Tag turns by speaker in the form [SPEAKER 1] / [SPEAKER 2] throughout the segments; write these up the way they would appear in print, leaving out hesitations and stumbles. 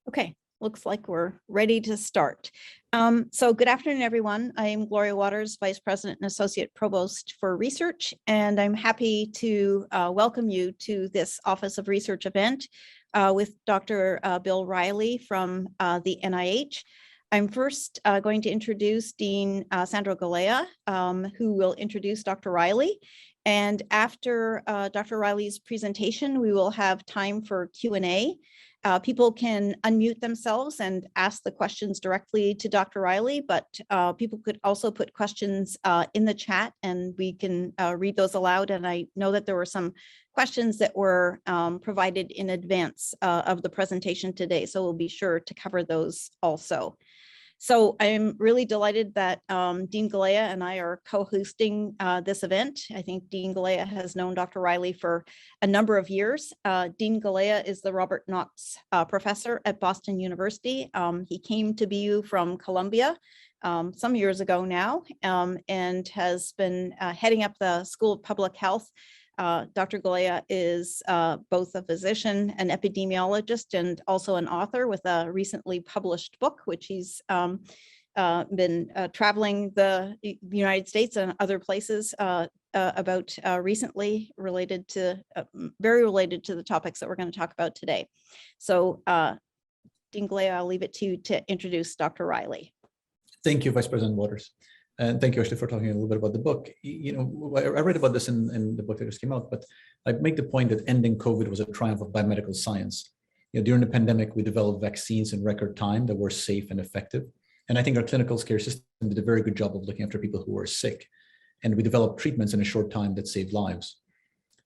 [SPEAKER 1] Okay, looks like we're ready to start. So good afternoon, everyone. I am Gloria Waters, Vice President and Associate Provost for Research, and I'm happy to welcome you to this Office of Research event with Dr. Bill Riley from the NIH. I'm first going to introduce Dean Sandro Galea, who will introduce Dr. Riley. And after Dr. Riley's presentation, we will have time for Q&A. People can unmute themselves and ask the questions directly to Dr. Riley, but people could also put questions in the chat and we can read those aloud. And I know that there were some questions that were provided in advance of the presentation today, so we'll be sure to cover those also. So I'm really delighted that Dean Galea and I are co-hosting this event. I think Dean Galea has known Dr. Riley for a number of years. Dean Galea is the Robert Knox Professor at Boston University. He came to BU from Columbia some years ago now and has been heading up the School of Public Health. Dr. Galea is both a physician, an epidemiologist, and also an author with a recently published book, which he's been traveling the United States and other places about recently, related to very related to the topics that we're going to talk about today. So Dean Galea, I'll leave it to you to introduce Dr. Riley.
[SPEAKER 2] Thank you, Vice President Waters. And thank you, Ashley, for talking a little bit about the book. You know, I read about this in the book that just came out, but I make the point that ending COVID was a triumph of biomedical science. You know, during the pandemic, we developed vaccines in record time that were safe and effective. And I think our clinical care system did a very good job of looking after people who were sick. And we developed treatments in a short time that saved lives.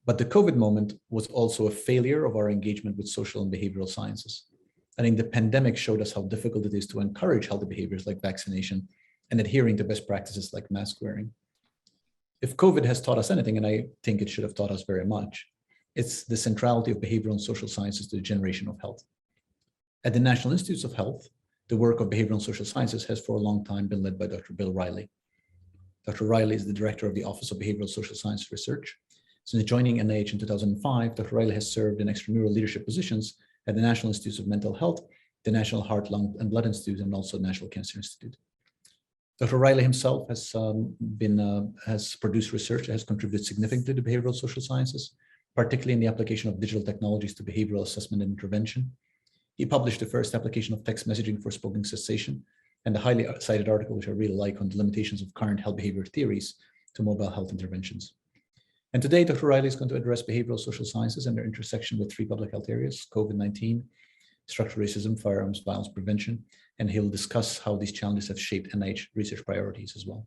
[SPEAKER 2] But the COVID moment was also a failure of our engagement with social and behavioral sciences. I think the pandemic showed us how difficult it is to encourage healthy behaviors like vaccination and adhering to best practices like mask wearing. If COVID has taught us anything, and I think it should have taught us very much, it's the centrality of behavioral and social sciences to the generation of health. At the National Institutes of Health, the work of behavioral and social sciences has for a long time been led by Dr. Bill Riley. Dr. Riley is the director of the Office of Behavioral Social Science Research. Since joining NIH in 2005, Dr. Riley has served in extramural leadership positions at the National Institutes of Mental Health, the National Heart, Lung, and Blood Institute, and also the National Cancer Institute. Dr. Riley himself has produced research that has contributed significantly to behavioral social sciences, particularly in the application of digital technologies to behavioral assessment and intervention. He published the first application of text messaging for smoking cessation and the highly cited article, which I really like, on the limitations of current health behavior theories to mobile health interventions. And today, Dr. Riley is going to address behavioral social sciences and their intersection with three public health areas: COVID-19, structural racism, firearms, violence prevention, and he'll discuss how these challenges have shaped NIH research priorities as well.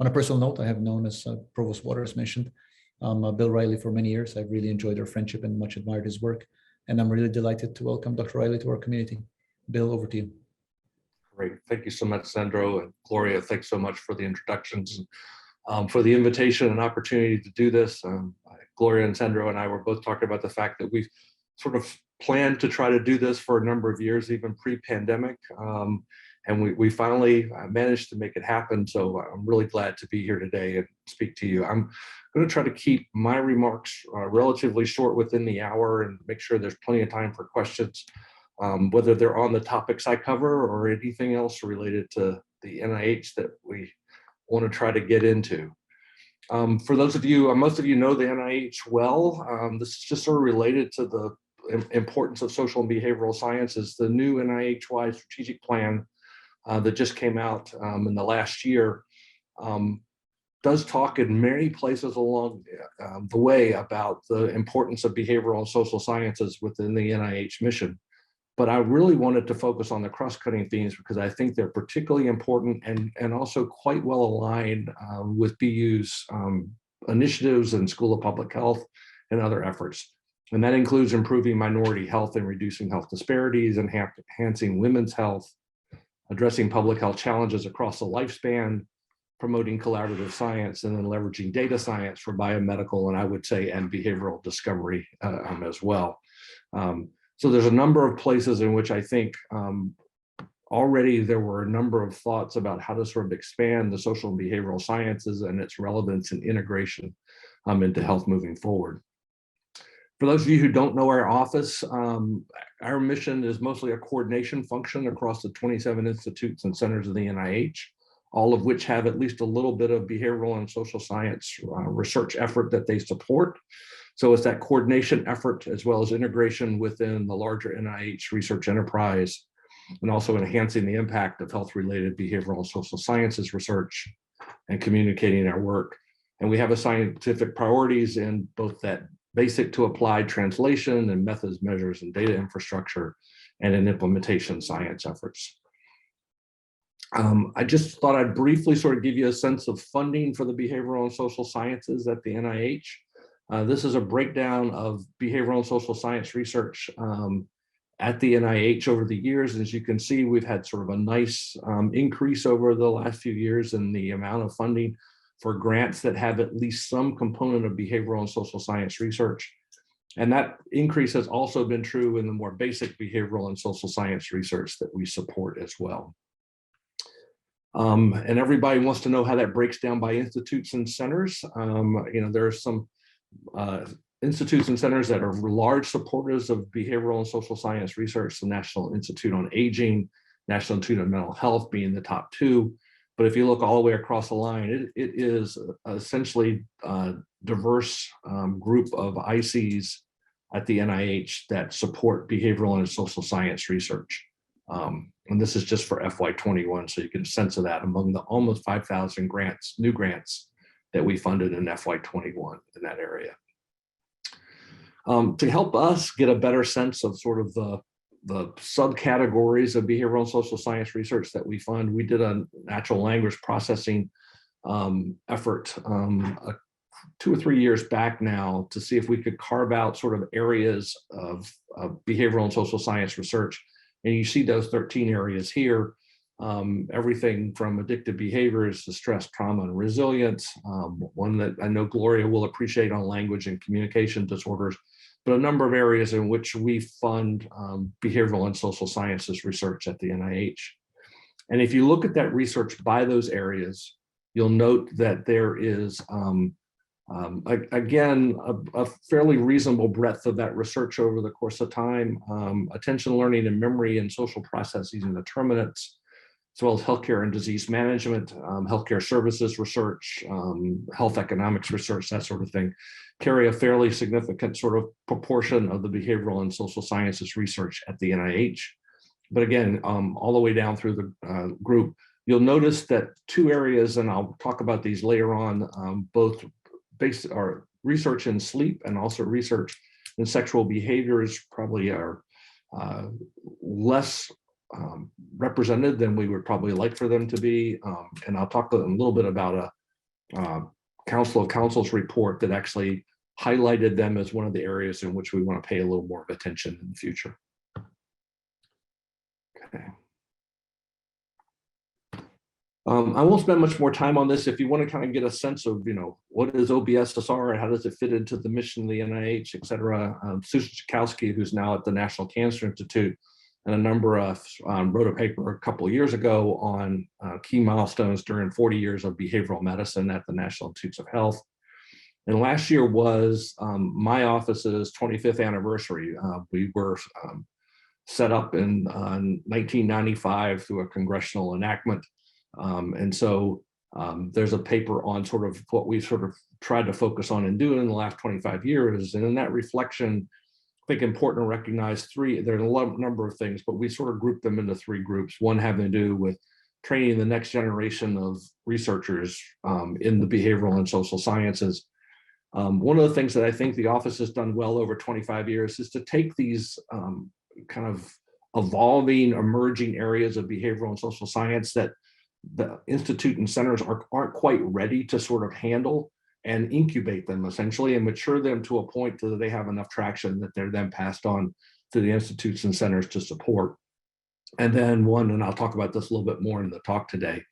[SPEAKER 2] On a personal note, I have known, as Provost Waters mentioned, Bill Riley for many years. I've really enjoyed our friendship and much admired his work, and I'm really delighted to welcome Dr. Riley to our community. Bill, over to you.
[SPEAKER 3] Great, thank you so much, Sandro, and Gloria, thanks so much for the introductions and for the invitation and opportunity to do this. Gloria and Sandro and I were both talking about the fact that we've sort of planned to try to do this for a number of years, even pre-pandemic, and we finally managed to make it happen. So I'm really glad to be here today and speak to you. I'm going to try to keep my remarks relatively short, within the hour, and make sure there's plenty of time for questions, whether they're on the topics I cover or anything else related to the NIH that we want to try to get into. For those of you, most of you know the NIH well. This is just sort of related to the importance of social and behavioral sciences. The new NIH-wide strategic plan that just came out in the last year does talk in many places along the way about the importance of behavioral and social sciences within the NIH mission. But I really wanted to focus on the cross-cutting themes because I think they're particularly important and also quite well aligned with BU's initiatives in School of Public Health and other efforts. And that includes improving minority health and reducing health disparities, enhancing women's health, addressing public health challenges across the lifespan, promoting collaborative science, and then leveraging data science for biomedical, and I would say, and behavioral discovery as well. So there's a number of places in which I think already there were a number of thoughts about how to sort of expand the social and behavioral sciences and its relevance and integration into health moving forward. For those of you who don't know our office, our mission is mostly a coordination function across the 27 institutes and centers of the NIH, all of which have at least a little bit of behavioral and social science research effort that they support. So it's that coordination effort as well as integration within the larger NIH research enterprise, and also enhancing the impact of health-related behavioral and social sciences research and communicating our work. And we have a scientific priorities in both that basic to applied translation and methods, measures, and data infrastructure, and in implementation science efforts. I just thought I'd briefly sort of give you a sense of funding for the behavioral and social sciences at the NIH. This is a breakdown of behavioral and social science research at the NIH over the years. As you can see, we've had sort of a nice increase over the last few years in the amount of funding for grants that have at least some component of behavioral and social science research. And that increase has also been true in the more basic behavioral and social science research that we support as well. And everybody wants to know how that breaks down by institutes and centers. There are some institutes and centers that are large supporters of behavioral and social science research, the National Institute on Aging, National Institute of Mental Health being the top two. But if you look all the way across the line, it is essentially a diverse group of ICs at the NIH that support behavioral and social science research. And this is just for FY21, so you get a sense of that among the almost 5,000 grants, new grants that we funded in FY21 in that area. To help us get a better sense of sort of the subcategories of behavioral and social science research that we fund, we did a natural language processing effort 2 or 3 years back now to see if we could carve out sort of areas of behavioral and social science research. And you see those 13 areas here, everything from addictive behaviors to stress, trauma, and resilience. One that I know Gloria will appreciate on language and communication disorders, but a number of areas in which we fund behavioral and social sciences research at the NIH. And if you look at that research by those areas, you'll note that there is, again, a fairly reasonable breadth of that research over the course of time. Attention, learning, and memory and social processes and determinants, as well as healthcare and disease management, healthcare services research, health economics research, that sort of thing, carry a fairly significant sort of proportion of the behavioral and social sciences research at the NIH. But again, all the way down through the group, you'll notice that 2 areas, and I'll talk about these later on, both based are research in sleep and also research in sexual behaviors probably are less represented than we would probably like for them to be. And I'll talk a little bit about a Council of Councils report that actually highlighted them as one of the areas in which we want to pay a little more of attention in the future. Okay. I won't spend much more time on this. If you want to kind of get a sense of, what is OBSSR and how does it fit into the mission of the NIH, et cetera, Susan Chakowski, who's now at the National Cancer Institute, and a number of wrote a paper a couple of years ago on key milestones during 40 years of behavioral medicine at the National Institutes of Health. And last year was my office's 25th anniversary. We were set up in 1995 through a congressional enactment. And so there's a paper on sort of what we sort of tried to focus on and do in the last 25 years. And in that reflection, I think important to recognize there's a number of things, but we sort of grouped them into 3 groups. One having to do with training the next generation of researchers in the behavioral and social sciences. One of the things that I think the office has done well over 25 years is to take these kind of evolving, emerging areas of behavioral and social science that the institute and centers aren't quite ready to sort of handle, and incubate them essentially and mature them to a point that they have enough traction that they're then passed on to the institutes and centers to support. And then one, and I'll talk about this a little bit more in the talk today,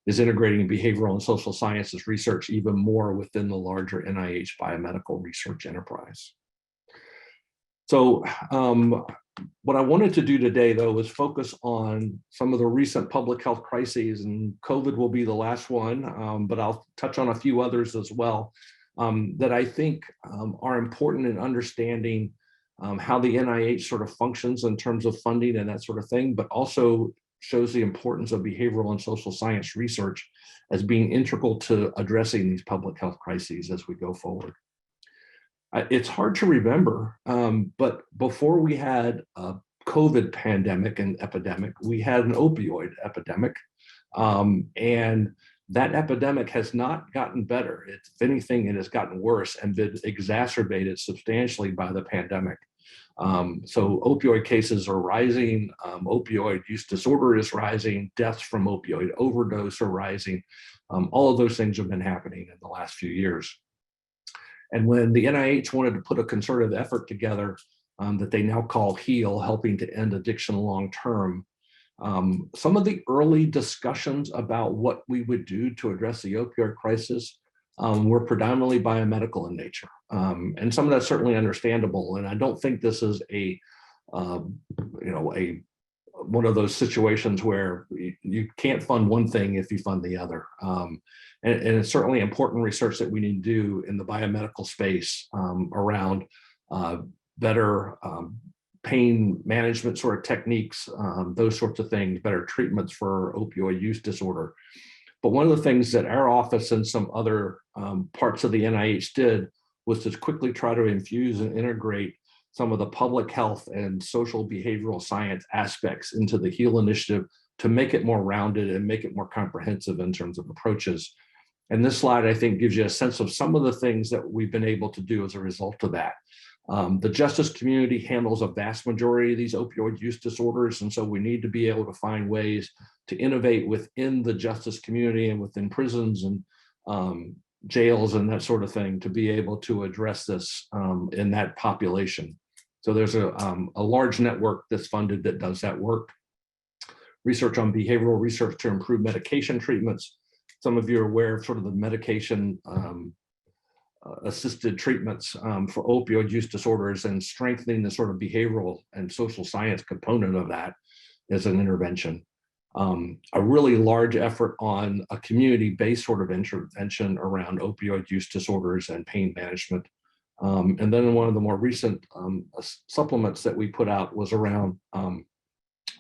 [SPEAKER 3] is integrating behavioral and social sciences research even more within the larger NIH biomedical research enterprise. So what I wanted to do today, though, was focus on some of the recent public health crises, and COVID will be the last one, but I'll touch on a few others as well. that I think are important in understanding how the NIH sort of functions in terms of funding and that sort of thing, but also shows the importance of behavioral and social science research as being integral to addressing these public health crises as we go forward. It's hard to remember, but before we had a COVID pandemic and epidemic, we had an opioid epidemic. And that epidemic has not gotten better. If anything, it has gotten worse and been exacerbated substantially by the pandemic. So opioid cases are rising, opioid use disorder is rising, deaths from opioid overdose are rising. All of those things have been happening in the last few years. And when the NIH wanted to put a concerted effort together that they now call HEAL, Helping to End Addiction Long Term, some of the early discussions about what we would do to address the opioid crisis were predominantly biomedical in nature. And some of that's certainly understandable. And I don't think this is one of those situations where you can't fund one thing if you fund the other. And it's certainly important research that we need to do in the biomedical space around better pain management sort of techniques, those sorts of things, better treatments for opioid use disorder. But one of the things that our office and some other parts of the NIH did was to quickly try to infuse and integrate some of the public health and social behavioral science aspects into the HEAL initiative to make it more rounded and make it more comprehensive in terms of approaches. And this slide, I think, gives you a sense of some of the things that we've been able to do as a result of that. The justice community handles a vast majority of these opioid use disorders, and so we need to be able to find ways to innovate within the justice community and within prisons and jails and that sort of thing to be able to address this in that population. So there's a large network that's funded that does that work. Research on behavioral research to improve medication treatments. Some of you are aware of sort of the medication assisted treatments for opioid use disorders, and strengthening the sort of behavioral and social science component of that as an intervention. A really large effort on a community-based sort of intervention around opioid use disorders and pain management. And then one of the more recent supplements that we put out was around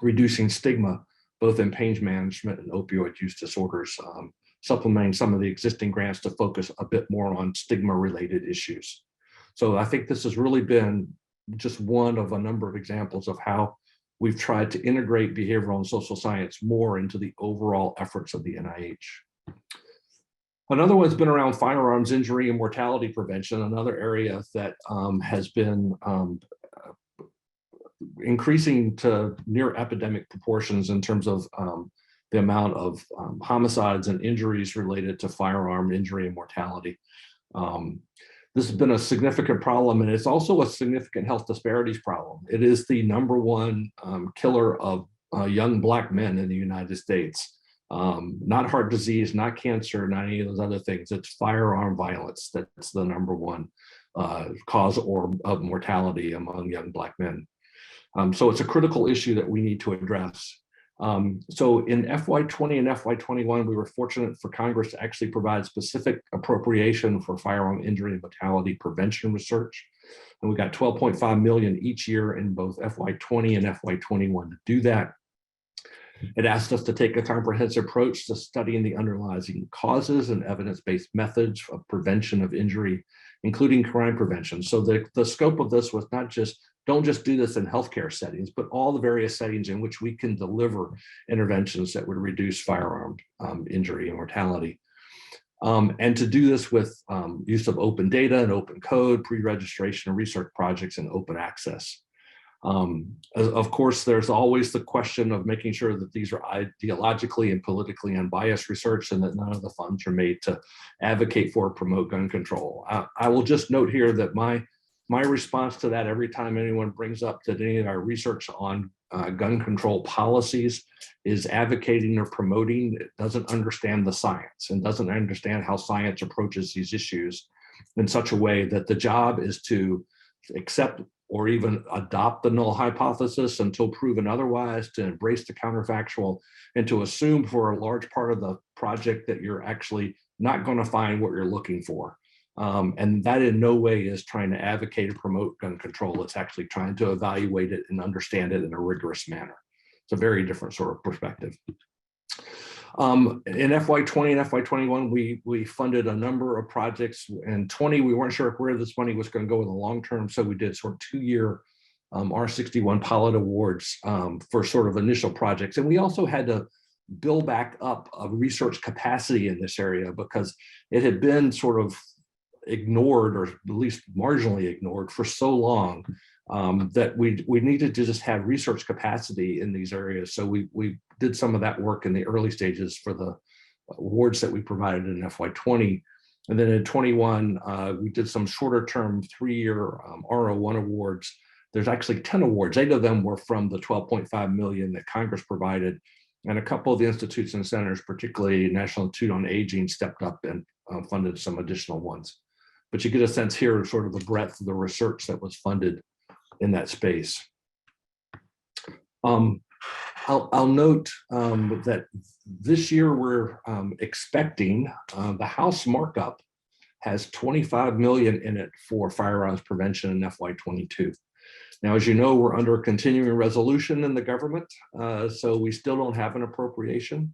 [SPEAKER 3] reducing stigma, both in pain management and opioid use disorders, supplementing some of the existing grants to focus a bit more on stigma-related issues. So I think this has really been just one of a number of examples of how we've tried to integrate behavioral and social science more into the overall efforts of the NIH. Another one's been around firearms injury and mortality prevention, another area that has been increasing to near epidemic proportions in terms of the amount of homicides and injuries related to firearm injury and mortality. This has been a significant problem, and it's also a significant health disparities problem. It is the #1 killer of young Black men in the United States. Not heart disease, not cancer, not any of those other things. It's firearm violence that's the #1 cause of mortality among young Black men. So it's a critical issue that we need to address. So in FY20 and FY21, we were fortunate for Congress to actually provide specific appropriation for firearm injury and mortality prevention research. And we got $12.5 million each year in both FY20 and FY21 to do that. It asked us to take a comprehensive approach to studying the underlying causes and evidence-based methods of prevention of injury, including crime prevention. So the scope of this was not just, don't just do this in healthcare settings, but all the various settings in which we can deliver interventions that would reduce firearm injury and mortality. And to do this with use of open data and open code, pre-registration research projects, and open access. Of course, there's always the question of making sure that these are ideologically and politically unbiased research and that none of the funds are made to advocate for or promote gun control. I will just note here that my response to that every time anyone brings up that any of our research on gun control policies is advocating or promoting, it doesn't understand the science and doesn't understand how science approaches these issues in such a way that the job is to accept or even adopt the null hypothesis until proven otherwise, to embrace the counterfactual, and to assume for a large part of the project that you're actually not going to find what you're looking for. And that in no way is trying to advocate or promote gun control. It's actually trying to evaluate it and understand it in a rigorous manner. It's a very different sort of perspective. In FY20 and FY21, we funded a number of projects. In 20, we weren't sure where this money was going to go in the long term, so we did sort of 2-year R61 pilot awards for sort of initial projects. And we also had to build back up a research capacity in this area because it had been sort of ignored, or at least marginally ignored, for so long that we needed to just have research capacity in these areas. So we did some of that work in the early stages for the awards that we provided in FY20. And then in 21, we did some shorter term 3-year R01 awards. There's actually 10 awards. 8 of them were from the 12.5 million that Congress provided. And a couple of the institutes and centers, particularly National Institute on Aging, stepped up and funded some additional ones. But you get a sense here of sort of the breadth of the research that was funded in that space. I'll note that this year we're expecting the House markup has 25 million in it for firearms prevention in FY22. Now, as you know, we're under a continuing resolution in the government, so we still don't have an appropriation.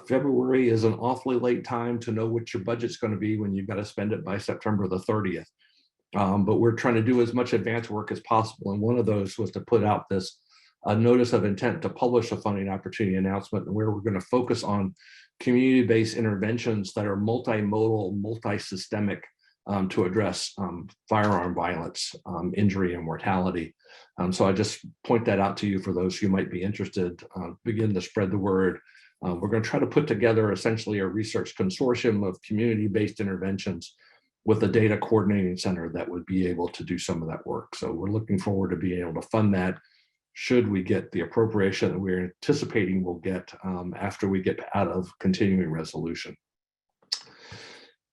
[SPEAKER 3] February is an awfully late time to know what your budget's going to be when you've got to spend it by September the 30th. But we're trying to do as much advance work as possible. And one of those was to put out this notice of intent to publish a funding opportunity announcement, where we're going to focus on community-based interventions that are multimodal, multi-systemic to address firearm violence, injury, and mortality. So I just point that out to you for those who might be interested. Begin to spread the word. We're going to try to put together essentially a research consortium of community-based interventions with a data coordinating center that would be able to do some of that work. So we're looking forward to being able to fund that should we get the appropriation that we're anticipating we'll get after we get out of continuing resolution.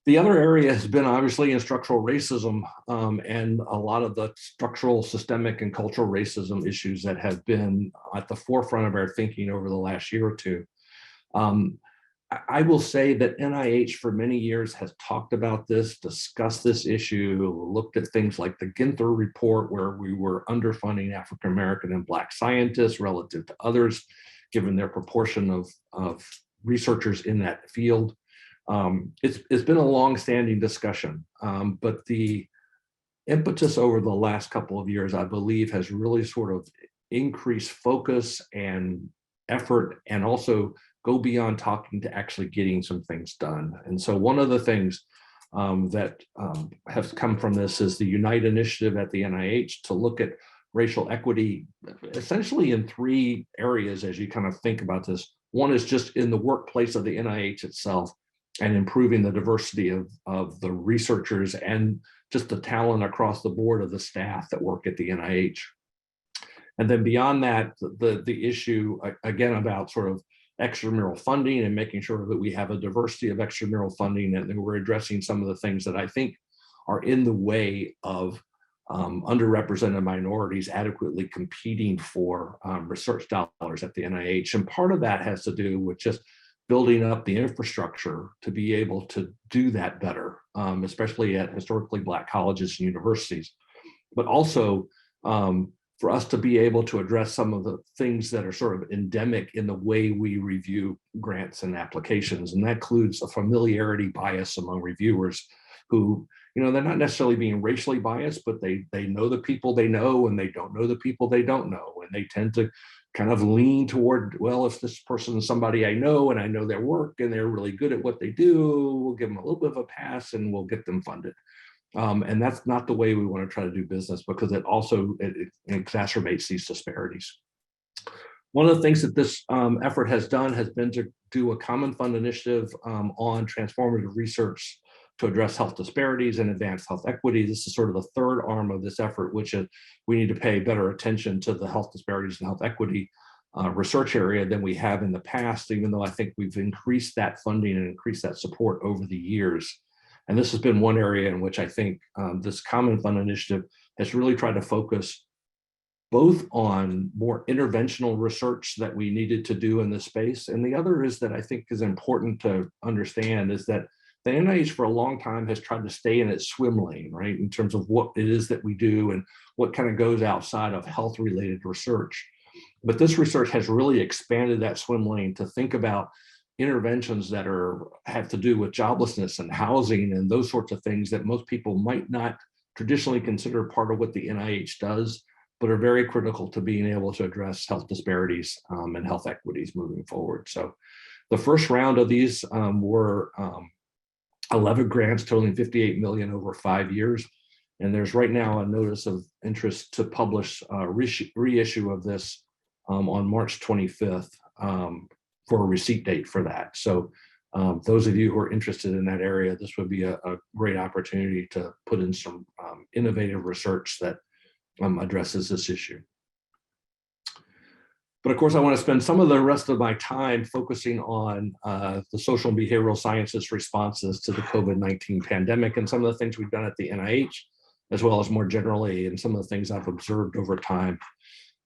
[SPEAKER 3] The other area has been obviously in structural racism and a lot of the structural, systemic, and cultural racism issues that have been at the forefront of our thinking over the last year or two. I will say that NIH for many years has talked about this, discussed this issue, looked at things like the Ginther report, where we were underfunding African American and Black scientists relative to others, given their proportion of researchers in that field. It's been a long-standing discussion, but the impetus over the last couple of years, I believe, has really sort of increased focus and effort, and also go beyond talking to actually getting some things done. And so one of the things that has come from this is the Unite initiative at the NIH to look at racial equity essentially in 3 areas as you kind of think about this. One is just in the workplace of the NIH itself and improving the diversity of the researchers and just the talent across the board of the staff that work at the NIH. And then beyond that, the issue, again, about sort of extramural funding and making sure that we have a diversity of extramural funding, and then we're addressing some of the things that I think are in the way of underrepresented minorities adequately competing for research dollars at the NIH. And part of that has to do with just building up the infrastructure to be able to do that better, especially at historically Black colleges and universities, but also for us to be able to address some of the things that are sort of endemic in the way we review grants and applications. And that includes a familiarity bias among reviewers who, you know, they're not necessarily being racially biased, but they know the people they know, and they don't know the people they don't know. And they tend to kind of lean toward, well, if this person is somebody I know and I know their work and they're really good at what they do, we'll give them a little bit of a pass and we'll get them funded. And that's not the way we want to try to do business, because it also it exacerbates these disparities. One of the things that this effort has done has been to do a common fund initiative on transformative research to address health disparities and advance health equity. This is sort of the third arm of this effort, which is we need to pay better attention to the health disparities and health equity research area than we have in the past, even though I think we've increased that funding and increased that support over the years. And this has been one area in which I think this Common Fund initiative has really tried to focus both on more interventional research that we needed to do in this space. And the other is that I think is important to understand is that the NIH for a long time has tried to stay in its swim lane, right, in terms of what it is that we do and what kind of goes outside of health-related research. But this research has really expanded that swim lane to think about interventions that have to do with joblessness and housing and those sorts of things that most people might not traditionally consider part of what the NIH does, but are very critical to being able to address health disparities and health equities moving forward. So the first round of these were 11 grants totaling $58 million over 5 years. And there's right now a notice of interest to publish a reissue of this on March 25th for a receipt date for that. So those of you who are interested in that area, this would be a great opportunity to put in some innovative research that addresses this issue. But of course, I want to spend some of the rest of my time focusing on the social and behavioral sciences responses to the COVID-19 pandemic and some of the things we've done at the NIH, as well as more generally, and some of the things I've observed over time.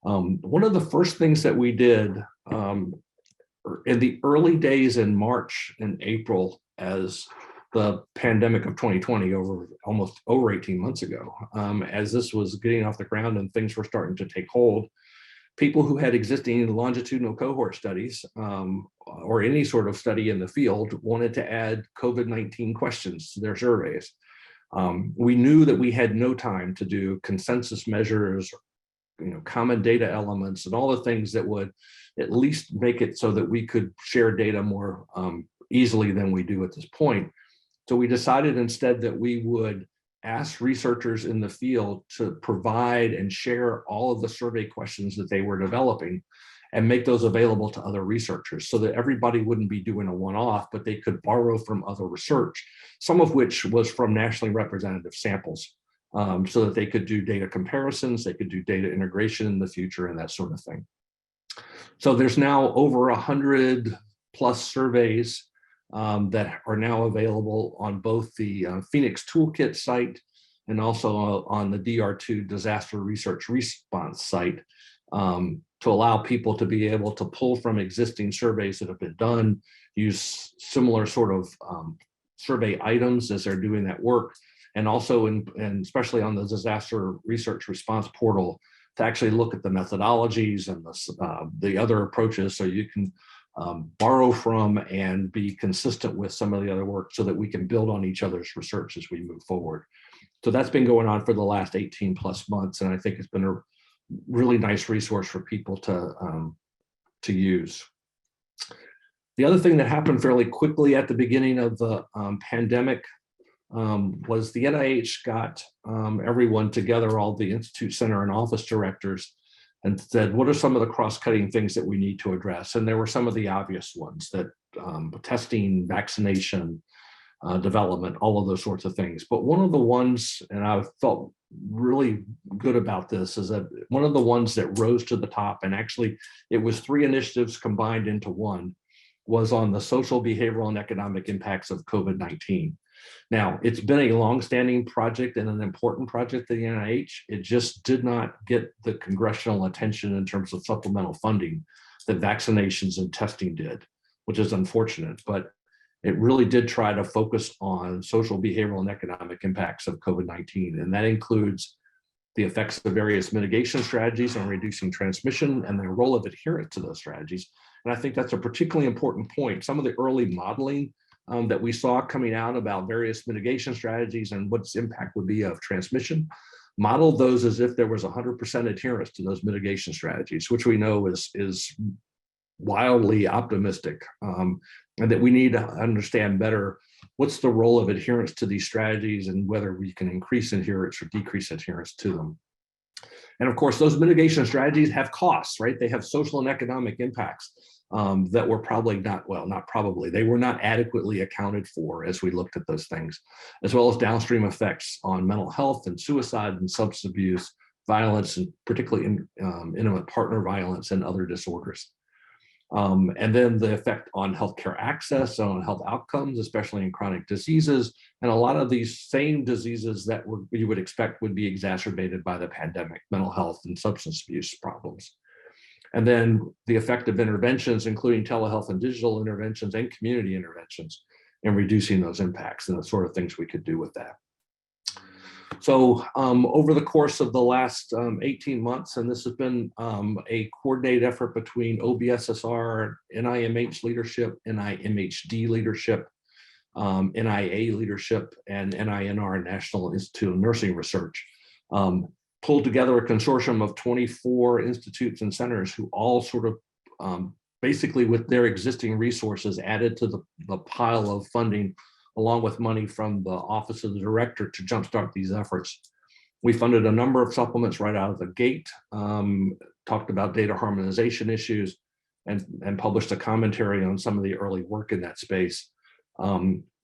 [SPEAKER 3] One of the first things that we did in the early days in March and April, as the pandemic of 2020 almost over 18 months ago, as this was getting off the ground and things were starting to take hold, people who had existing longitudinal cohort studies or any sort of study in the field wanted to add COVID-19 questions to their surveys. We knew that we had no time to do consensus measures, common data elements, and all the things that would at least make it so that we could share data more easily than we do at this point. So we decided instead that we would ask researchers in the field to provide and share all of the survey questions that they were developing and make those available to other researchers so that everybody wouldn't be doing a one-off, but they could borrow from other research, some of which was from nationally representative samples, so that they could do data comparisons, they could do data integration in the future and that sort of thing. So there's now over 100 plus surveys that are now available on both the Phoenix Toolkit site and also on the DR2 Disaster Research Response site to allow people to be able to pull from existing surveys that have been done, use similar sort of survey items as they're doing that work, and also and especially on the Disaster Research Response portal to actually look at the methodologies and the other approaches so you can borrow from and be consistent with some of the other work so that we can build on each other's research as we move forward. So that's been going on for the last 18 plus months, and I think it's been a really nice resource for people to use. The other thing that happened fairly quickly at the beginning of the pandemic was the NIH got everyone together, all the institute, center, and office directors, and said, what are some of the cross-cutting things that we need to address? And there were some of the obvious ones that testing, vaccination, development, all of those sorts of things. But one of the ones, and I felt really good about this, is that one of the ones that rose to the top, and actually it was 3 initiatives combined into one, was on the social, behavioral, and economic impacts of COVID-19. Now, it's been a longstanding project and an important project at the NIH. It just did not get the congressional attention in terms of supplemental funding that vaccinations and testing did, which is unfortunate, but it really did try to focus on social, behavioral, and economic impacts of COVID-19. And that includes the effects of various mitigation strategies on reducing transmission and the role of adherence to those strategies. And I think that's a particularly important point. Some of the early modeling that we saw coming out about various mitigation strategies and what its impact would be of transmission, modeled those as if there was 100% adherence to those mitigation strategies, which we know is wildly optimistic, and that we need to understand better what's the role of adherence to these strategies and whether we can increase adherence or decrease adherence to them. And of course, those mitigation strategies have costs, right? They have social and economic impacts that were probably they were not adequately accounted for as we looked at those things, as well as downstream effects on mental health and suicide and substance abuse, violence, and particularly intimate partner violence and other disorders. And then the effect on healthcare access, on health outcomes, especially in chronic diseases, and a lot of these same diseases that you would expect would be exacerbated by the pandemic, mental health and substance abuse problems. And then the effect of interventions, including telehealth and digital interventions and community interventions. and reducing those impacts and the sort of things we could do with that. So over the course of the last 18 months, and this has been a coordinated effort between OBSSR, NIMH leadership, NIMHD leadership, NIA leadership, and NINR, National Institute of Nursing Research, pulled together a consortium of 24 institutes and centers who all sort of basically with their existing resources added to the pile of funding along with money from the Office of the Director to jumpstart these efforts. We funded a number of supplements right out of the gate, talked about data harmonization issues, and published a commentary on some of the early work in that space.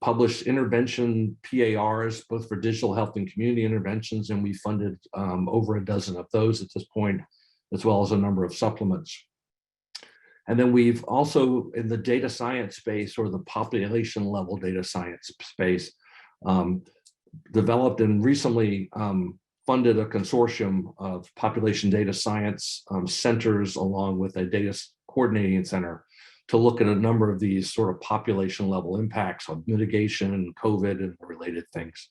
[SPEAKER 3] Published intervention PARs, both for digital health and community interventions, and we funded over a dozen of those at this point, as well as a number of supplements. And then we've also, in the data science space or the population level data science space, developed and recently funded a consortium of population data science centers along with a data coordinating center to look at a number of these sort of population level impacts on mitigation and COVID and related things.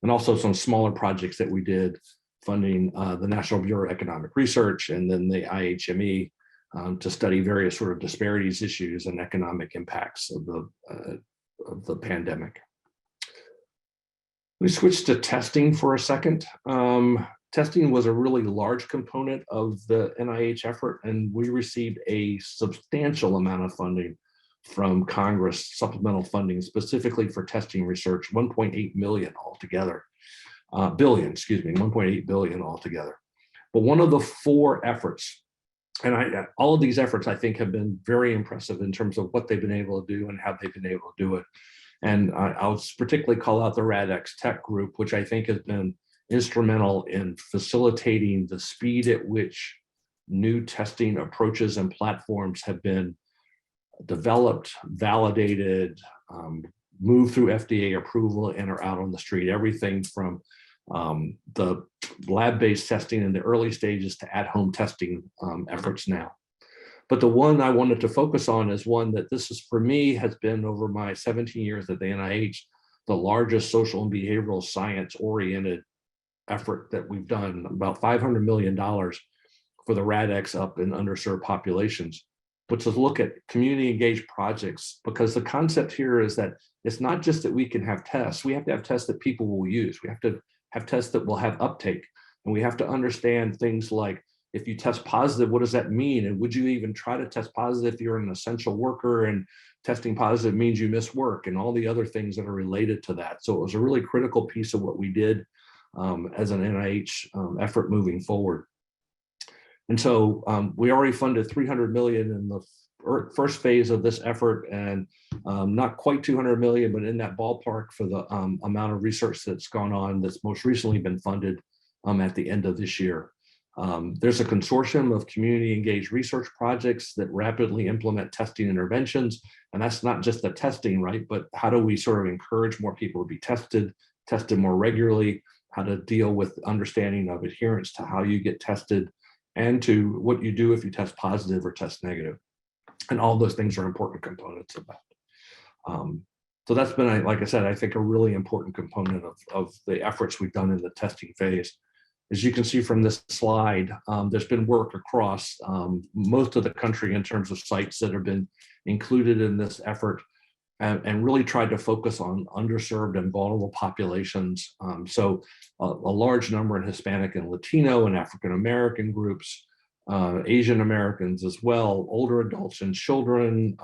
[SPEAKER 3] And also some smaller projects that we did funding the National Bureau of Economic Research and then the IHME to study various sort of disparities issues and economic impacts of the pandemic. We switched to testing for a second. Testing was a really large component of the NIH effort, and we received a substantial amount of funding from Congress, supplemental funding specifically for testing research, 1.8 million altogether, billion, excuse me, 1.8 billion altogether. But one of the four efforts, and all of these efforts I think have been very impressive in terms of what they've been able to do and how they've been able to do it. And I'll particularly call out the RADx Tech group, which I think has been instrumental in facilitating the speed at which new testing approaches and platforms have been developed, validated, moved through FDA approval and are out on the street. Everything from the lab-based testing in the early stages to at-home testing efforts now. But the one I wanted to focus on is one that this is, for me, has been over my 17 years at the NIH, the largest social and behavioral science-oriented effort that we've done, about $500 million for the RADx up in underserved populations, which is look at community engaged projects, because the concept here is that it's not just that we can have tests, we have to have tests that people will use. We have to have tests that will have uptake, and we have to understand things like, if you test positive, what does that mean? And would you even try to test positive if you're an essential worker, and testing positive means you miss work, and all the other things that are related to that. So it was a really critical piece of what we did as an NIH effort moving forward. And so we already funded $300 million in the first phase of this effort, and not quite 200 million, but in that ballpark for the amount of research that's gone on that's most recently been funded at the end of this year. There's a consortium of community engaged research projects that rapidly implement testing interventions. And that's not just the testing, right? But how do we sort of encourage more people to be tested more regularly, how to deal with understanding of adherence to how you get tested and to what you do if you test positive or test negative. And all those things are important components of that. So that's been, like I said, I think a really important component of the efforts we've done in the testing phase. As you can see from this slide, there's been work across most of the country in terms of sites that have been included in this effort and really tried to focus on underserved and vulnerable populations. So a large number in Hispanic and Latino and African American groups, Asian Americans as well, older adults and children,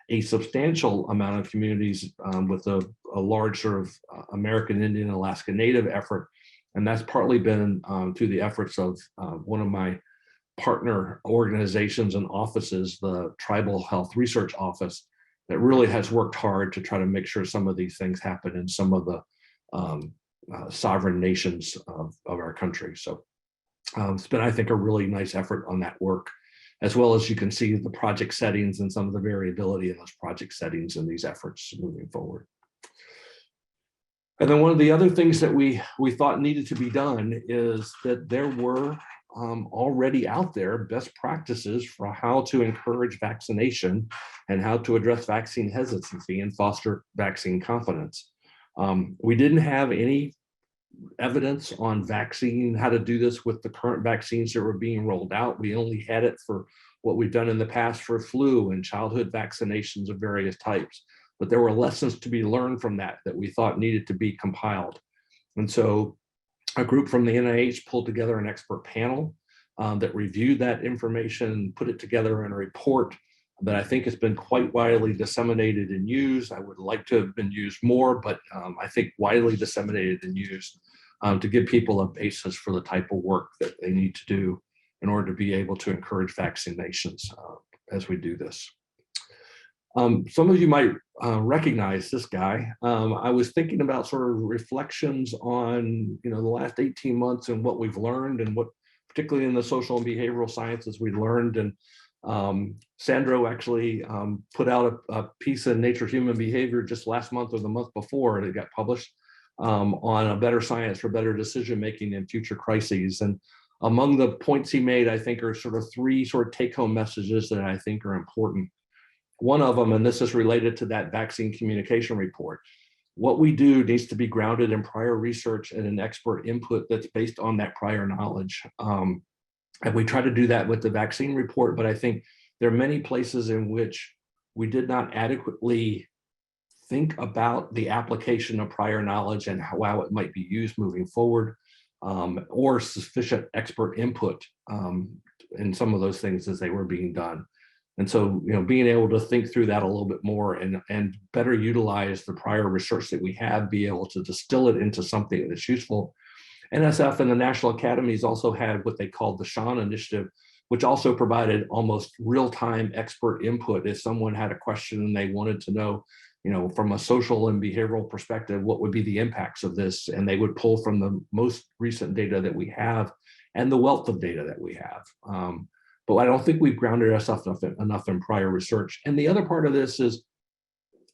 [SPEAKER 3] a substantial amount of communities with a large sort of American Indian Alaska Native effort. And that's partly been through the efforts of one of my partner organizations and offices, the Tribal Health Research Office, that really has worked hard to try to make sure some of these things happen in some of the sovereign nations of our country. So it's been, I think, a really nice effort on that work, as well as you can see the project settings and some of the variability in those project settings in these efforts moving forward. And then one of the other things that we thought needed to be done is that there were already out there best practices for how to encourage vaccination and how to address vaccine hesitancy and foster vaccine confidence. We didn't have any evidence on vaccine, how to do this with the current vaccines that were being rolled out. We only had it for what we've done in the past for flu and childhood vaccinations of various types. But there were lessons to be learned from that we thought needed to be compiled. And so a group from the NIH pulled together an expert panel that reviewed that information, put it together in a report that I think has been quite widely disseminated and used. I would like to have been used more, but I think widely disseminated and used to give people a basis for the type of work that they need to do in order to be able to encourage vaccinations as we do this. Some of you might recognize this guy. I was thinking about sort of reflections on, the last 18 months and what we've learned and what, particularly in the social and behavioral sciences, we learned. And Sandro actually put out a piece in Nature Human Behavior just last month or the month before that got published on a better science for better decision making in future crises. And among the points he made, I think, are sort of three sort of take-home messages that I think are important. One of them, and this is related to that vaccine communication report, what we do needs to be grounded in prior research and an expert input that's based on that prior knowledge. And we try to do that with the vaccine report, but I think there are many places in which we did not adequately think about the application of prior knowledge and how it might be used moving forward, or sufficient expert input in some of those things as they were being done. And so, being able to think through that a little bit more and better utilize the prior research that we have, be able to distill it into something that's useful. NSF and the National Academies also had what they called the Sean Initiative, which also provided almost real-time expert input. If someone had a question and they wanted to know, from a social and behavioral perspective, what would be the impacts of this? And they would pull from the most recent data that we have and the wealth of data that we have. But I don't think we've grounded ourselves enough in prior research. And the other part of this is,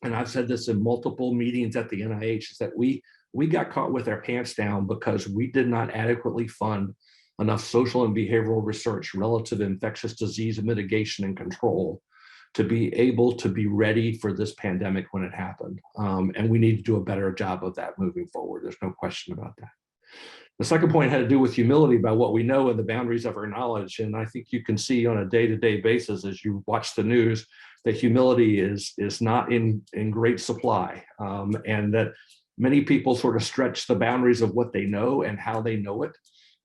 [SPEAKER 3] and I've said this in multiple meetings at the NIH, is that we got caught with our pants down because we did not adequately fund enough social and behavioral research relative to infectious disease mitigation and control to be able to be ready for this pandemic when it happened. And we need to do a better job of that moving forward. There's no question about that. The second point had to do with humility about what we know and the boundaries of our knowledge. And I think you can see on a day-to-day basis as you watch the news that humility is not in great supply, and that many people sort of stretch the boundaries of what they know and how they know it.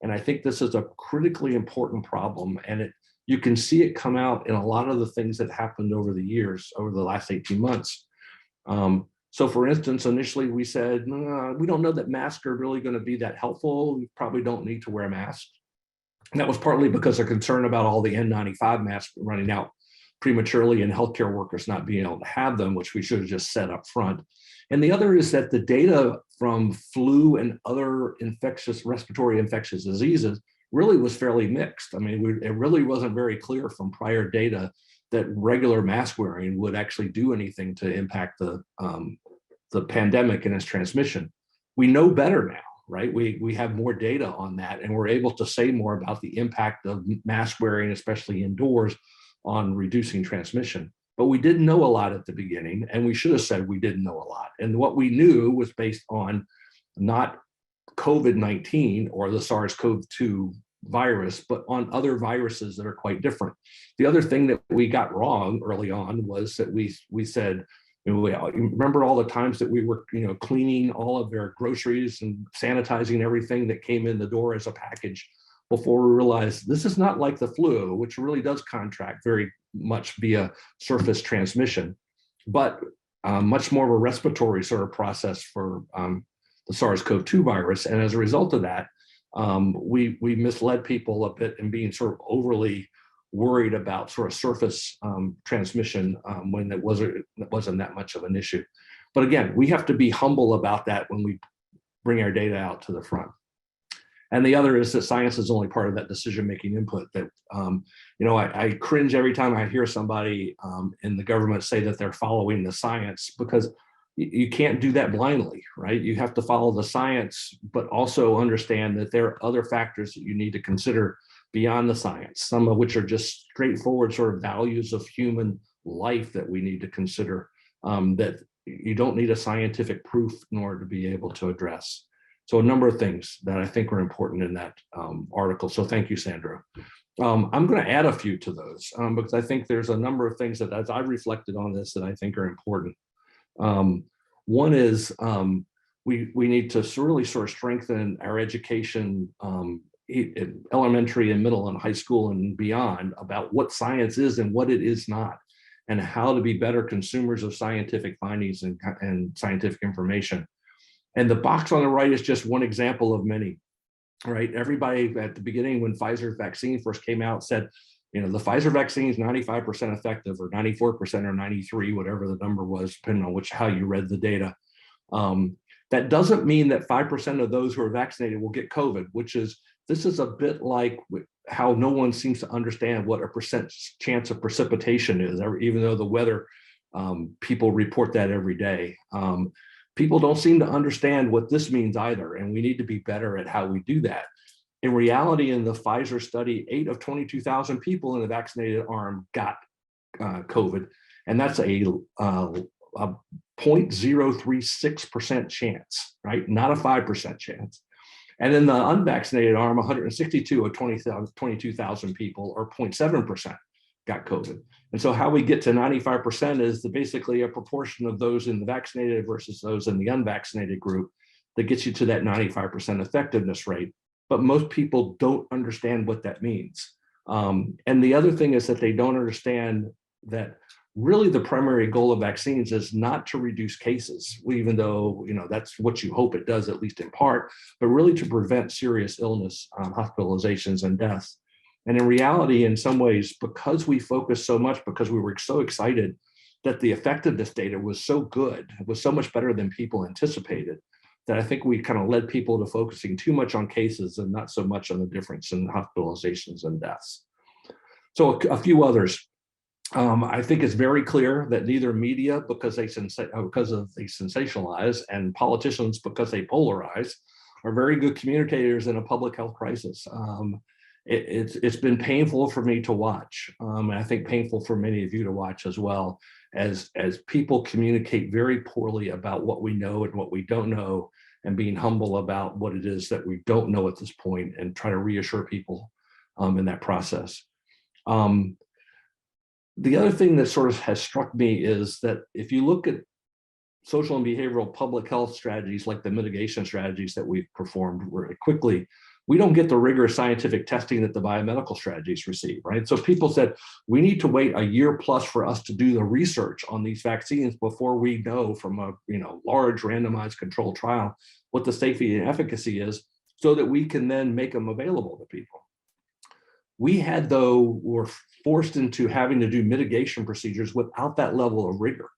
[SPEAKER 3] And I think this is a critically important problem. And you can see it come out in a lot of the things that happened over the years, over the last 18 months. So for instance, initially we said, we don't know that masks are really going to be that helpful. We probably don't need to wear masks. And that was partly because of concern about all the N95 masks running out prematurely and healthcare workers not being able to have them, which we should have just said up front. And the other is that the data from flu and other respiratory infectious diseases really was fairly mixed. I mean, it really wasn't very clear from prior data that regular mask wearing would actually do anything to impact the pandemic and its transmission. We know better now, right? We have more data on that, and we're able to say more about the impact of mask wearing, especially indoors, on reducing transmission. But we didn't know a lot at the beginning, and we should have said we didn't know a lot. And what we knew was based on not COVID-19 or the SARS-CoV-2 virus, but on other viruses that are quite different. The other thing that we got wrong early on was that we said, remember all the times that we were cleaning all of their groceries and sanitizing everything that came in the door as a package before we realized this is not like the flu, which really does contract very much via surface transmission, but much more of a respiratory sort of process for the SARS-CoV-2 virus. And as a result of that, we misled people a bit in being sort of overly worried about sort of surface transmission when it wasn't that much of an issue. But again, we have to be humble about that when we bring our data out to the front. And the other is that science is only part of that decision-making input. That I cringe every time I hear somebody in the government say that they're following the science, because you can't do that blindly, right? You have to follow the science, but also understand that there are other factors that you need to consider beyond the science, some of which are just straightforward sort of values of human life that we need to consider, that you don't need a scientific proof in order to be able to address. So a number of things that I think are important in that article. So thank you, Sandra. I'm going to add a few to those because I think there's a number of things that, as I reflected on this, that I think are important. One is we need to really sort of strengthen our education in elementary and middle and high school and beyond about what science is and what it is not, and how to be better consumers of scientific findings and scientific information. And the box on the right is just one example of many. Right, everybody at the beginning when Pfizer's vaccine first came out said, you know, the Pfizer vaccine is 95% effective, or 94% or 93, whatever the number was, depending on how you read the data. That doesn't mean that 5% of those who are vaccinated will get COVID, this is a bit like how no one seems to understand what a percent chance of precipitation is, even though the weather people report that every day. People don't seem to understand what this means either, and we need to be better at how we do that. In reality, in the Pfizer study, 8 of 22,000 people in the vaccinated arm got COVID, and that's a 0.036% chance, right? Not a 5% chance. And in the unvaccinated arm, 162 of 22,000 people, or 0.7%, got COVID. And so how we get to 95% is basically a proportion of those in the vaccinated versus those in the unvaccinated group that gets you to that 95% effectiveness rate. But most people don't understand what that means. And the other thing is that they don't understand that really the primary goal of vaccines is not to reduce cases, even though, you know, that's what you hope it does, at least in part, but really to prevent serious illness, hospitalizations, and deaths. And in reality, in some ways, because we focused so much, because we were so excited that the effectiveness data was so good, it was so much better than people anticipated, that I think we kind of led people to focusing too much on cases and not so much on the difference in hospitalizations and deaths. So a few others. I think it's very clear that neither media, because they sensationalize, and politicians, because they polarize, are very good communicators in a public health crisis. It's been painful for me to watch, and I think painful for many of you to watch as well, as people communicate very poorly about what we know and what we don't know, and being humble about what it is that we don't know at this point, and try to reassure people in that process. The other thing that sort of has struck me is that if you look at social and behavioral public health strategies, like the mitigation strategies that we've performed very quickly, we don't get the rigorous scientific testing that the biomedical strategies receive, right? So people said, we need to wait a year plus for us to do the research on these vaccines before we know from a large randomized controlled trial what the safety and efficacy is, so that we can then make them available to people. We were forced into having to do mitigation procedures without that level of rigor.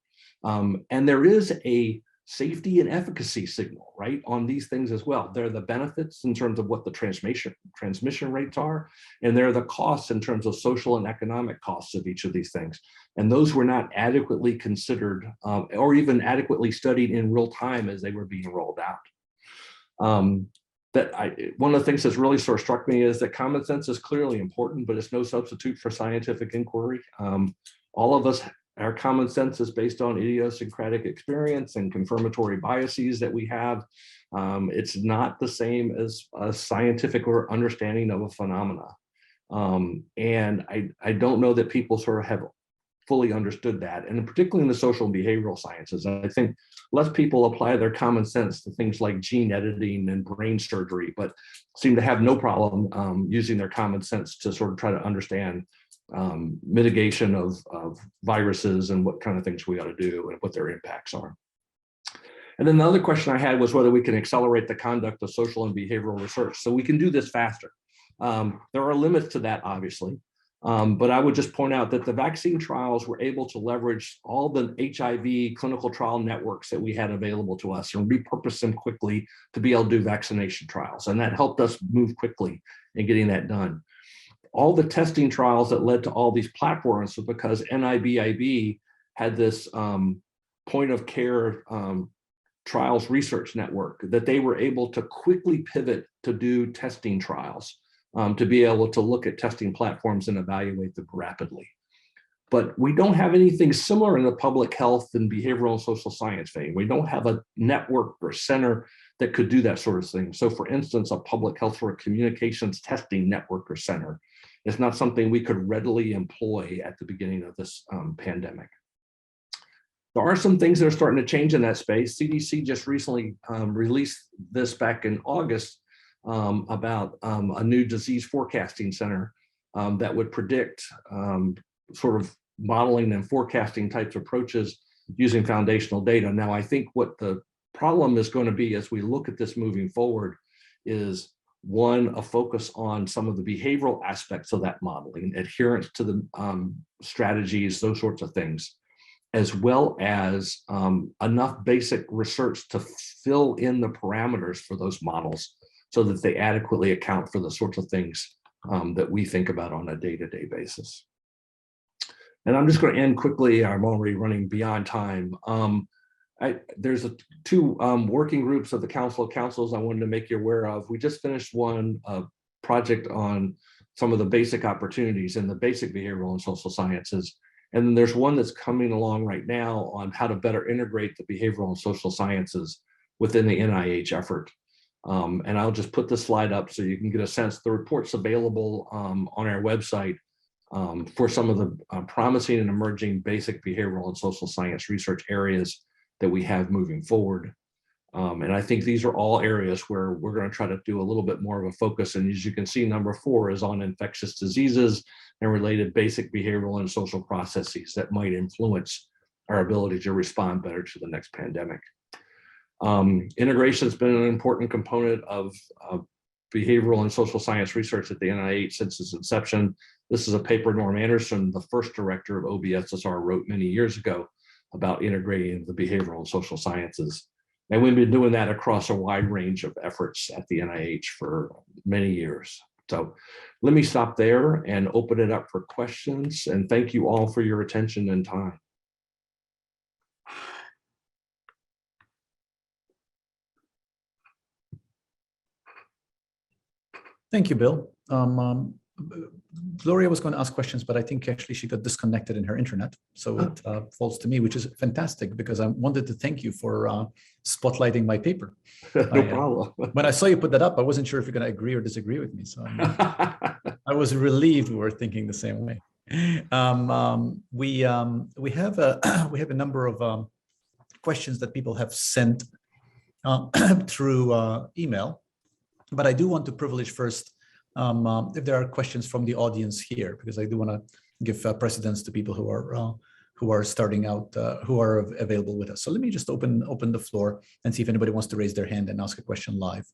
[SPEAKER 3] And there is a safety and efficacy signal, right, on these things as well. There are the benefits in terms of what the transmission rates are, and there are the costs in terms of social and economic costs of each of these things. And those were not adequately considered or even adequately studied in real time as they were being rolled out. One of the things that's really sort of struck me is that common sense is clearly important, but it's no substitute for scientific inquiry. All of us, our common sense is based on idiosyncratic experience and confirmatory biases that we have. It's not the same as a scientific or understanding of a phenomena. And I don't know that people sort of have fully understood that, and particularly in the social and behavioral sciences. I think less people apply their common sense to things like gene editing and brain surgery, but seem to have no problem using their common sense to sort of try to understand mitigation of viruses and what kind of things we got to do and what their impacts are. And then the other question I had was whether we can accelerate the conduct of social and behavioral research. So we can do this faster. There are limits to that, obviously. But I would just point out that the vaccine trials were able to leverage all the HIV clinical trial networks that we had available to us and repurpose them quickly to be able to do vaccination trials. And that helped us move quickly in getting that done. All the testing trials that led to all these platforms was because NIBIB had this point of care trials research network that they were able to quickly pivot to do testing trials to be able to look at testing platforms and evaluate them rapidly. But we don't have anything similar in the public health and behavioral and social science vein. We don't have a network or center that could do that sort of thing. So for instance, a public health or a communications testing network or center is not something we could readily employ at the beginning of this pandemic. There are some things that are starting to change in that space. CDC just recently released this back in August about a new disease forecasting center that would predict sort of modeling and forecasting types of approaches using foundational data. Now, I think what the problem is going to be as we look at this moving forward is, one, a focus on some of the behavioral aspects of that modeling, adherence to the strategies, those sorts of things, as well as enough basic research to fill in the parameters for those models so that they adequately account for the sorts of things that we think about on a day-to-day basis. And I'm just going to end quickly. I'm already running beyond time. There's two working groups of the Council of Councils I wanted to make you aware of. We just finished one project on some of the basic opportunities in the basic behavioral and social sciences. And then there's one that's coming along right now on how to better integrate the behavioral and social sciences within the NIH effort. And I'll just put this slide up so you can get a sense. The report's available on our website for some of the promising and emerging basic behavioral and social science research areas that we have moving forward. And I think these are all areas where we're going to try to do a little bit more of a focus. And as you can see, number 4 is on infectious diseases and related basic behavioral and social processes that might influence our ability to respond better to the next pandemic. Integration has been an important component of behavioral and social science research at the NIH since its inception. This is a paper Norm Anderson, the first director of OBSSR, wrote many years ago about integrating the behavioral and social sciences. And we've been doing that across a wide range of efforts at the NIH for many years. So let me stop there and open it up for questions. And thank you all for your attention and time.
[SPEAKER 2] Thank you, Bill. Gloria was going to ask questions, but I think actually she got disconnected in her internet. So it falls to me, which is fantastic because I wanted to thank you for spotlighting my paper.
[SPEAKER 3] No problem.
[SPEAKER 2] When I saw you put that up, I wasn't sure if you're going to agree or disagree with me. So I was relieved we were thinking the same way. We have a number of questions that people have sent through email, but I do want to privilege first if there are questions from the audience here, because I do want to give precedence to people who are starting out, who are available with us. So let me just open the floor and see if anybody wants to raise their hand and ask a question live.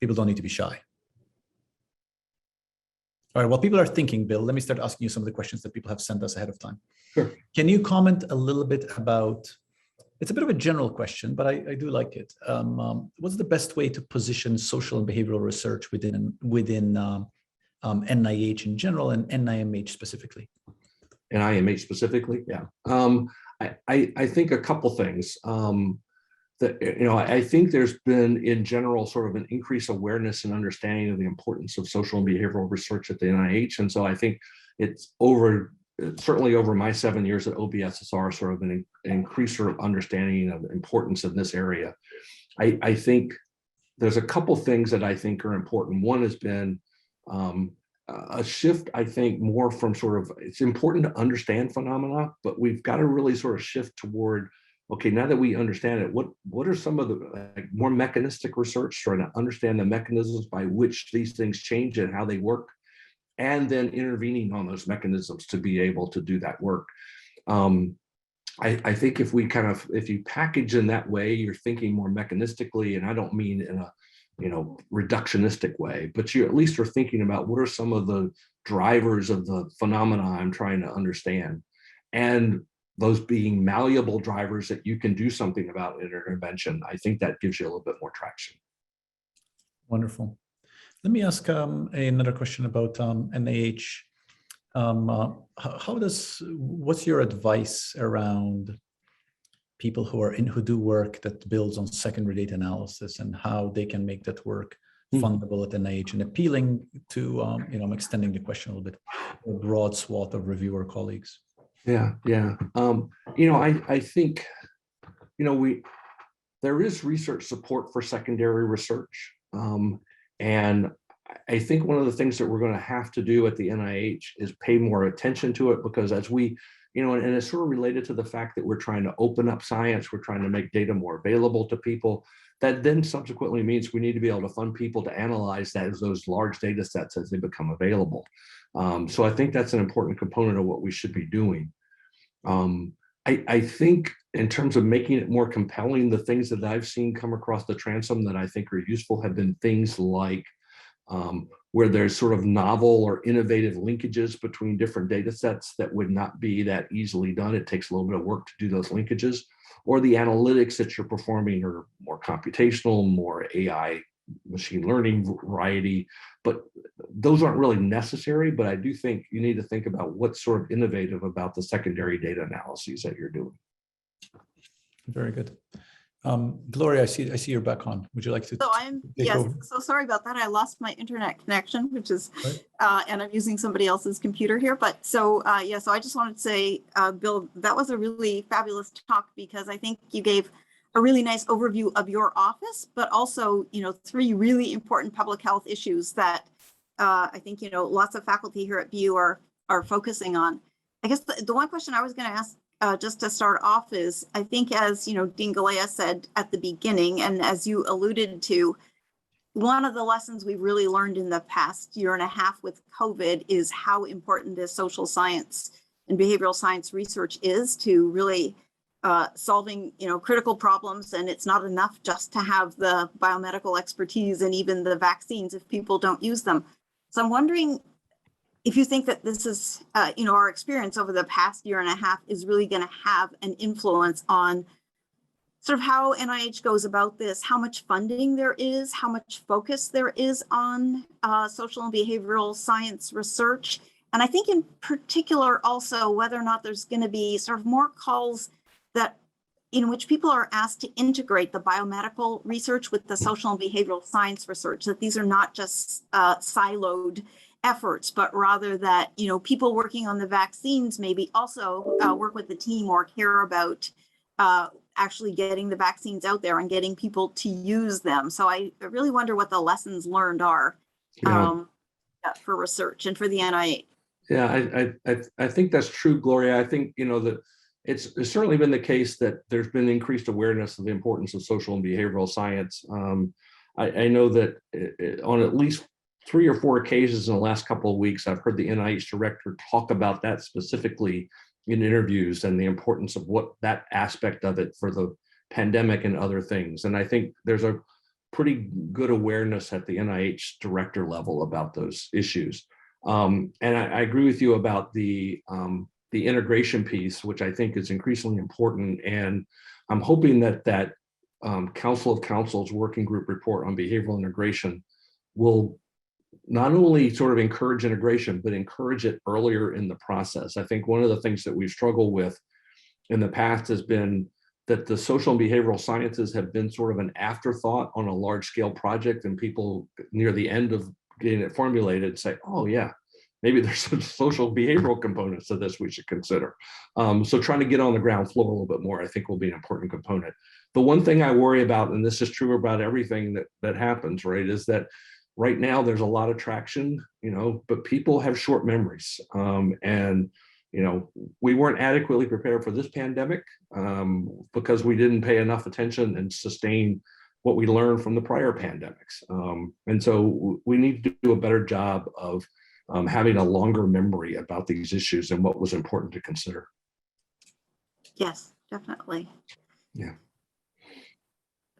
[SPEAKER 2] People don't need to be shy. All right, while people are thinking, Bill, let me start asking you some of the questions that people have sent us ahead of time.
[SPEAKER 3] Sure.
[SPEAKER 2] Can you comment a little bit about, it's a bit of a general question, but I do like it. What's the best way to position social and behavioral research within NIH in general and NIMH specifically?
[SPEAKER 3] NIMH specifically, yeah. I think a couple things. I think there's been in general sort of an increased awareness and understanding of the importance of social and behavioral research at the NIH, and so I think it's certainly over my 7 years at OBSSR, sort of an increased sort of understanding of the importance in this area. I think there's a couple things that I think are important. One has been a shift, I think, more from sort of, it's important to understand phenomena, but we've got to really sort of shift toward, okay, now that we understand it, what are some of the more mechanistic research, trying to understand the mechanisms by which these things change and how they work, and then intervening on those mechanisms to be able to do that work. I think if you package in that way, you're thinking more mechanistically, and I don't mean in a reductionistic way, but you at least are thinking about what are some of the drivers of the phenomena I'm trying to understand, and those being malleable drivers that you can do something about in intervention. I think that gives you a little bit more traction.
[SPEAKER 2] Wonderful. Let me ask another question about NIH. What's your advice around people who do work that builds on secondary data analysis and how they can make that work fundable at NIH, and appealing to, I'm extending the question a little bit, a broad swath of reviewer colleagues.
[SPEAKER 3] Yeah. I think, there is research support for secondary research. And I think one of the things that we're going to have to do at the NIH is pay more attention to it, because as we, and it's sort of related to the fact that we're trying to open up science, we're trying to make data more available to people. That then subsequently means we need to be able to fund people to analyze those large data sets as they become available. So I think that's an important component of what we should be doing. I think in terms of making it more compelling, the things that I've seen come across the transom that I think are useful have been things like where there's sort of novel or innovative linkages between different data sets that would not be that easily done. It takes a little bit of work to do those linkages, or the analytics that you're performing are more computational, more AI, machine learning variety, but those aren't really necessary. But I do think you need to think about what's sort of innovative about the secondary data analyses that you're doing.
[SPEAKER 2] Very good. Gloria, I see you're back on. Would you like to?
[SPEAKER 1] So so sorry about that. I lost my internet connection, which is, right. And I'm using somebody else's computer here. But so I just wanted to say, Bill, that was a really fabulous talk, because I think you gave a really nice overview of your office, but also, 3 really important public health issues that I think, lots of faculty here at BU are focusing on. I guess the one question I was going to ask just to start off is, I think, as Dean Galea said at the beginning, and as you alluded to, one of the lessons we've really learned in the past year and a half with COVID is how important this social science and behavioral science research is to really solving, critical problems. And it's not enough just to have the biomedical expertise and even the vaccines if people don't use them. So I'm wondering if you think that this is, our experience over the past year and a half is really going to have an influence on sort of how NIH goes about this, how much funding there is, how much focus there is on social and behavioral science research. And I think in particular also whether or not there's going to be sort of more calls that in which people are asked to integrate the biomedical research with the social and behavioral science research, that these are not just siloed efforts, but rather that, people working on the vaccines maybe also work with the team or care about actually getting the vaccines out there and getting people to use them. So I really wonder what the lessons learned are for research and for the NIH.
[SPEAKER 3] Yeah, I think that's true, Gloria. I think, that it's certainly been the case that there's been increased awareness of the importance of social and behavioral science. I know that on at least 3 or 4 occasions in the last couple of weeks, I've heard the NIH director talk about that specifically in interviews and the importance of what that aspect of it for the pandemic and other things. And I think there's a pretty good awareness at the NIH director level about those issues. And I agree with you about the integration piece, which I think is increasingly important. And I'm hoping that Council of Councils working group report on behavioral integration will not only sort of encourage integration, but encourage it earlier in the process. I think one of the things that we've struggled with in the past has been that the social and behavioral sciences have been sort of an afterthought on a large scale project, and people near the end of getting it formulated say, oh yeah, maybe there's some social behavioral components to this we should consider. So trying to get on the ground floor a little bit more, I think, will be an important component. The one thing I worry about, and this is true about everything that happens, right, is that right now there's a lot of traction, but people have short memories. And, we weren't adequately prepared for this pandemic because we didn't pay enough attention and sustain what we learned from the prior pandemics. And so we need to do a better job of having a longer memory about these issues and what was important to consider.
[SPEAKER 1] Yes, definitely.
[SPEAKER 3] Yeah.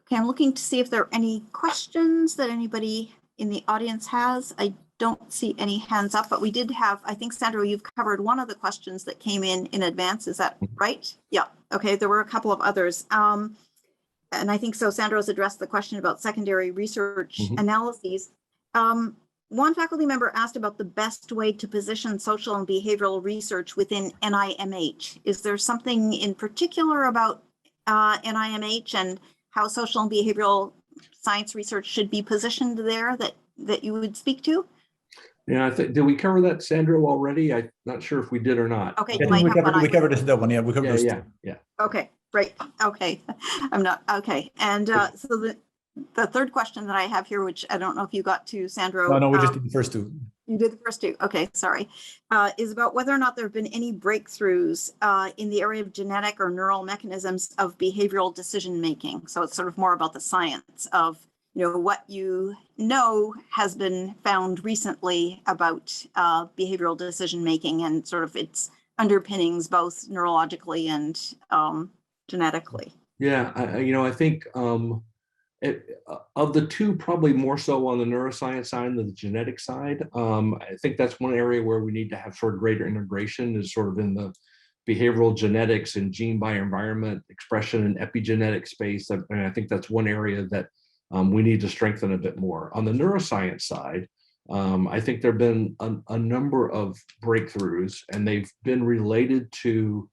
[SPEAKER 1] Okay, I'm looking to see if there are any questions that anybody in the audience has. I don't see any hands up, but we did have, I think, Sandro, you've covered one of the questions that came in advance. Is that right? Yeah. Okay, there were a couple of others. And I think so Sandro's addressed the question about secondary research analyses. One faculty member asked about the best way to position social and behavioral research within NIMH. Is there something in particular about NIMH and how social and behavioral science research should be positioned there that you would speak to?
[SPEAKER 3] Yeah, I think, did we cover that, Sandro, already? I'm not sure if we did or not.
[SPEAKER 1] Okay,
[SPEAKER 2] I
[SPEAKER 1] you
[SPEAKER 2] think
[SPEAKER 1] might
[SPEAKER 2] we
[SPEAKER 1] have
[SPEAKER 2] covered,
[SPEAKER 1] one.
[SPEAKER 2] we covered this, that one. Yeah, we covered
[SPEAKER 3] Yeah,
[SPEAKER 2] those.
[SPEAKER 3] yeah.
[SPEAKER 1] Okay, right. Okay. I'm not, okay. And so the third question that I have here, which I don't know if you got to, Sandro.
[SPEAKER 2] No, we just did the first two.
[SPEAKER 1] You did the first two. Okay, sorry. Is about whether or not there have been any breakthroughs in the area of genetic or neural mechanisms of behavioral decision making. So it's sort of more about the science of, what you know has been found recently about behavioral decision making and sort of its underpinnings, both neurologically and genetically.
[SPEAKER 3] Yeah, I think of the two, probably more so on the neuroscience side than the genetic side. I think that's one area where we need to have sort of greater integration, is sort of in the behavioral genetics and gene by environment expression and epigenetic space. And I think that's one area that we need to strengthen a bit more. On the neuroscience side, I think there have been a number of breakthroughs, and they've been related to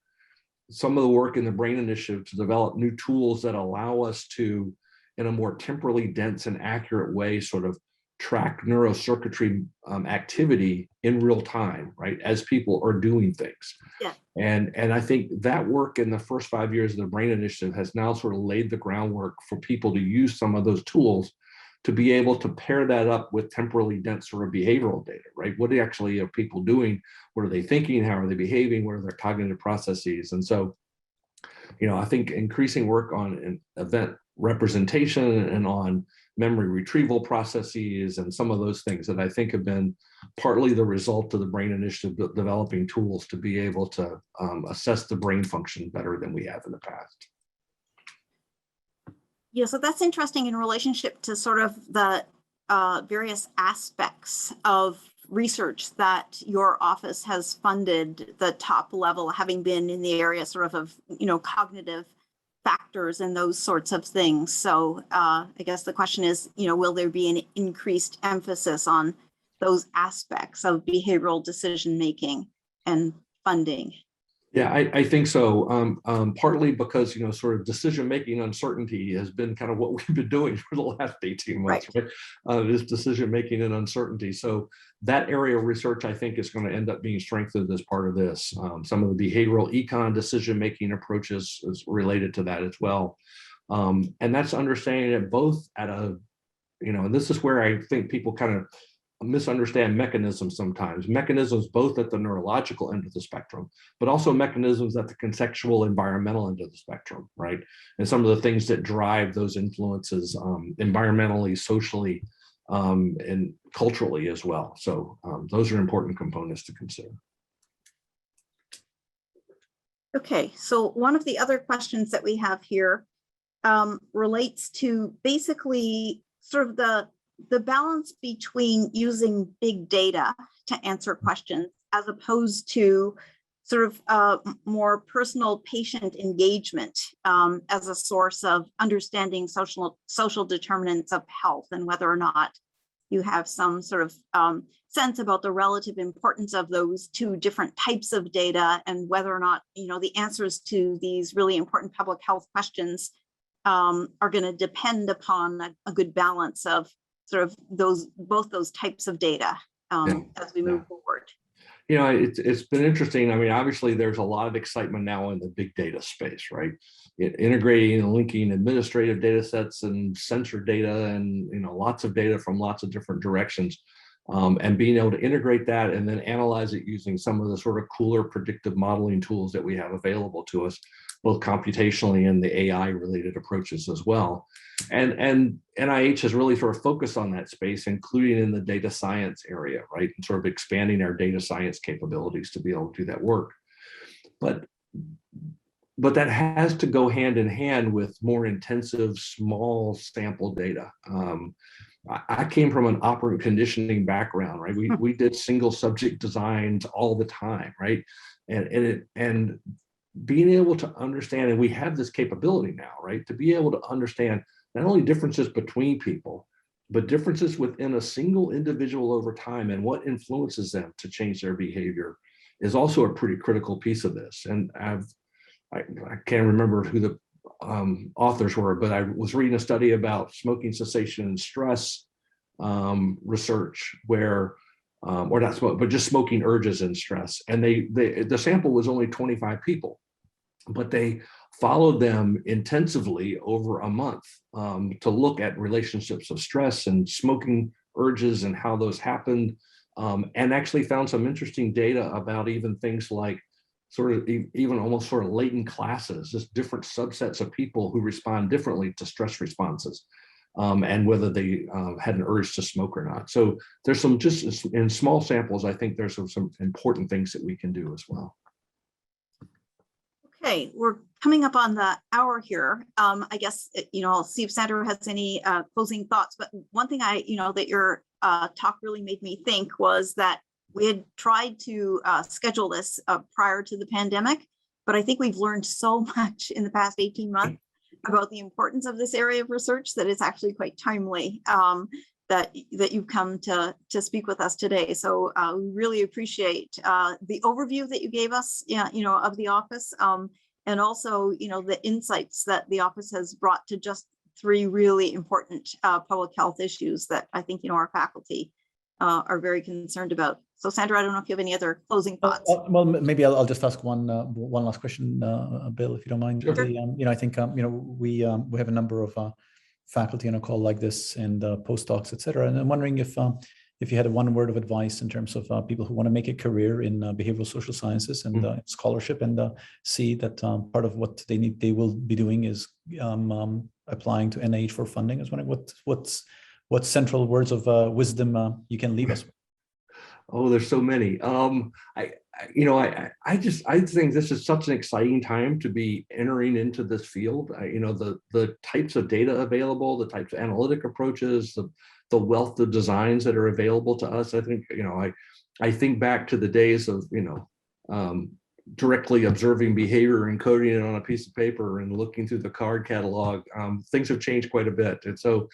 [SPEAKER 3] some of the work in the Brain Initiative to develop new tools that allow us to, in a more temporally dense and accurate way, sort of track neurocircuitry activity in real time, right, as people are doing things.
[SPEAKER 1] Yeah.
[SPEAKER 3] And I think that work in the first 5 years of the Brain Initiative has now sort of laid the groundwork for people to use some of those tools to be able to pair that up with temporally dense sort of behavioral data, right? What actually are people doing? What are they thinking? How are they behaving? What are their cognitive processes? And so, I think increasing work on event representation and on memory retrieval processes and some of those things that I think have been partly the result of the Brain Initiative developing tools to be able to assess the brain function better than we have in the past.
[SPEAKER 1] Yeah, so that's interesting in relationship to sort of the various aspects of research that your office has funded, the top level having been in the area sort of cognitive factors and those sorts of things. So I guess the question is, will there be an increased emphasis on those aspects of behavioral decision making and funding?
[SPEAKER 3] Yeah, I think so. Partly because, sort of decision-making uncertainty has been kind of what we've been doing for the last 18 months, right? This decision-making and uncertainty. So that area of research, I think, is going to end up being strengthened as part of this. Some of the behavioral econ decision-making approaches is related to that as well. And that's understanding it both at a, and this is where I think people kind of misunderstand mechanisms sometimes. Mechanisms both at the neurological end of the spectrum, but also mechanisms at the contextual environmental end of the spectrum, right? And some of the things that drive those influences environmentally, socially, and culturally as well. So those are important components to consider.
[SPEAKER 1] Okay, so one of the other questions that we have here relates to basically sort of the balance between using big data to answer questions as opposed to sort of more personal patient engagement as a source of understanding social determinants of health, and whether or not you have some sort of sense about the relative importance of those two different types of data, and whether or not the answers to these really important public health questions are going to depend upon a good balance of sort of both those types of data as we move forward.
[SPEAKER 3] It's been interesting. I mean, obviously, there's a lot of excitement now in the big data space, right? Integrating and linking administrative data sets and sensor data and lots of data from lots of different directions, and being able to integrate that and then analyze it using some of the sort of cooler predictive modeling tools that we have available to us, both computationally and the AI related approaches as well. And NIH has really sort of focused on that space, including in the data science area, right? And sort of expanding our data science capabilities to be able to do that work. But that has to go hand in hand with more intensive, small sample data. I came from an operant conditioning background, right? We did single subject designs all the time, right? And being able to understand, and we have this capability now, right? To be able to understand not only differences between people, but differences within a single individual over time and what influences them to change their behavior is also a pretty critical piece of this. And I can't remember who the authors were, but I was reading a study about smoking cessation and stress research where, or not smoke, but just smoking urges and stress. And the sample was only 25 people, but they followed them intensively over a month to look at relationships of stress and smoking urges and how those happened, and actually found some interesting data about even things like sort of even almost sort of latent classes, just different subsets of people who respond differently to stress responses, and whether they had an urge to smoke or not. So there's some, just in small samples, I think there's some important things that we can do as well.
[SPEAKER 1] Okay, we're coming up on the hour here. I guess, I'll see if Sandra has any closing thoughts, but one thing that your talk really made me think was that we had tried to schedule this prior to the pandemic, but I think we've learned so much in the past 18 months about the importance of this area of research that it's actually quite timely that you've come to speak with us today. So we really appreciate the overview that you gave us, of the office, and also, the insights that the office has brought to just 3 really important public health issues that I think, our faculty are very concerned about. So Sandra, I don't know if you have any other closing thoughts.
[SPEAKER 2] Well, maybe I'll just ask one last question, Bill, if you don't mind.
[SPEAKER 3] Sure.
[SPEAKER 2] I think we have a number of faculty on a call like this and postdocs, et cetera. And I'm wondering if you had one word of advice in terms of people who want to make a career in behavioral social sciences and scholarship, and see that part of what they will be doing is applying to NIH for funding. I was wondering what central words of wisdom you can leave us with.
[SPEAKER 3] Oh, there's so many. I think this is such an exciting time to be entering into this field. The types of data available, the types of analytic approaches, the wealth of designs that are available to us. I think, I think back to the days of, directly observing behavior and coding it on a piece of paper and looking through the card catalog. Things have changed quite a bit. And so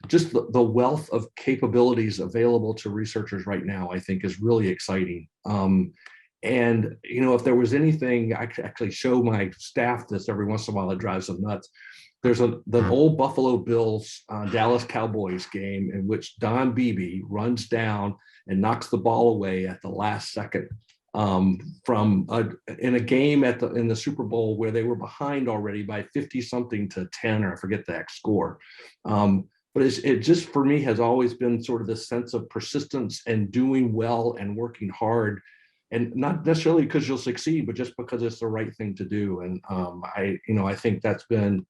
[SPEAKER 3] just the wealth of capabilities available to researchers right now, I think, is really exciting. And, if there was anything, I could actually show my staff this every once in a while, it drives them nuts. There's the old Buffalo Bills Dallas Cowboys game in which Don Beebe runs down and knocks the ball away at the last second. In a game in the Super Bowl where they were behind already by 50 something to 10, or I forget the exact score. But it just, for me, has always been sort of this sense of persistence and doing well and working hard, and not necessarily because you'll succeed, but just because it's the right thing to do. And I think that's been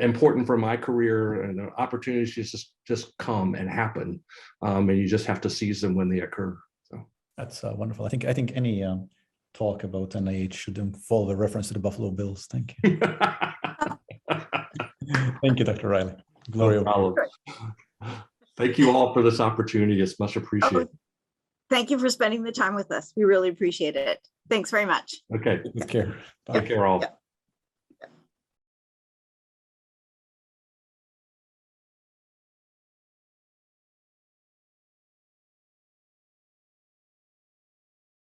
[SPEAKER 3] important for my career, and opportunities just come and happen, and you just have to seize them when they occur.
[SPEAKER 2] That's wonderful. I think any talk about NIH should involve a reference to the Buffalo Bills. Thank you. Thank you, Dr. Riley. Gloria.
[SPEAKER 3] No, thank you all for this opportunity. It's much appreciated.
[SPEAKER 1] Thank you for spending the time with us. We really appreciate it. Thanks very much.
[SPEAKER 3] Okay.
[SPEAKER 2] Take care. Bye.
[SPEAKER 3] Take care all.
[SPEAKER 1] Yeah.